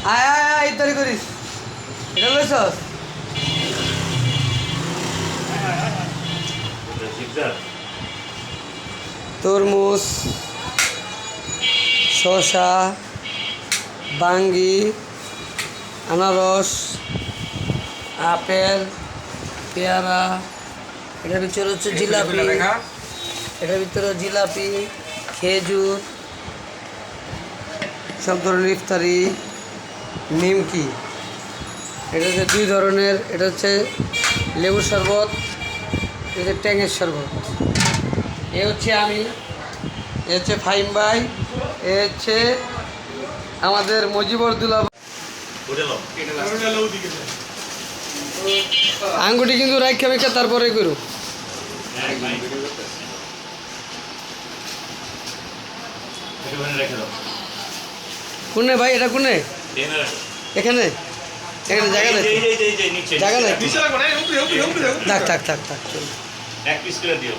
আয় আয় আয় ইত্যাদি করিস এটা লইছস তরমুজ শসা বাঙ্গি আনারস আপেল পেয়ারা এটার ভিতরে হচ্ছে জিলাপি এটার ভিতরে জিলাপি খেজুর সব ধরনের ইফতারি নিমকি এটা হচ্ছে দুই ধরনের এটা হচ্ছে লেবুর শরবত এটা ট্যাঙের শরবত এ হচ্ছে আমি এ হচ্ছে ফাহিম ভাই এ হচ্ছে আমাদের মজিবর দুলা আঙ্গুটি কিন্তু রাখা মেখা তারপরে করু কোনে ভাই এটা কোনে এখানে এখানে জায়গা নেই জায়গা নেই থাক থাক থাক থাক চল এক পিস করে দিও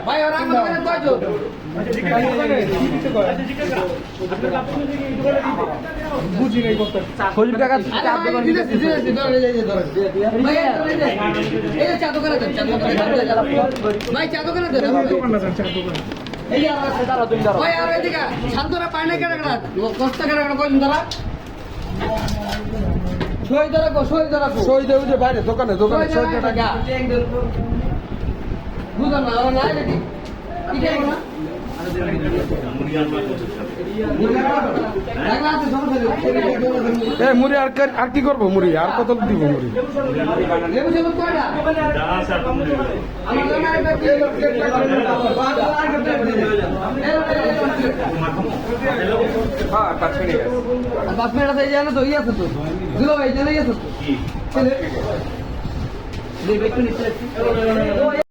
ভাই ওরা আমাদের কয়জন বুঝি নাই কত 40 টাকা চাপ দোকান দিতেছি ভাই এই চা দোকানে দেন চা দোকানে ভাই চা দোকানে দেন এই আর আছে দাঁড়া তুমি দাঁড়া ভাই আর এদিকে শান্তরা পায় না কেন কেন কষ্ট কেন কেন কইন দাঁড়া সই দেবো যে বাইরে দোকানে দোকানে সই টাকা বুঝলাম না ওরা নাই নাকি কি করবো না মুড়ি আর কি করবো মুড়ি আর কত দিব মুড়ি লেবু সেবন কয়টা পাঁচ মিনিট আছে জানো তো ইয়ে আছে তো দুলো ভাই জানো ইয়ে আছে তো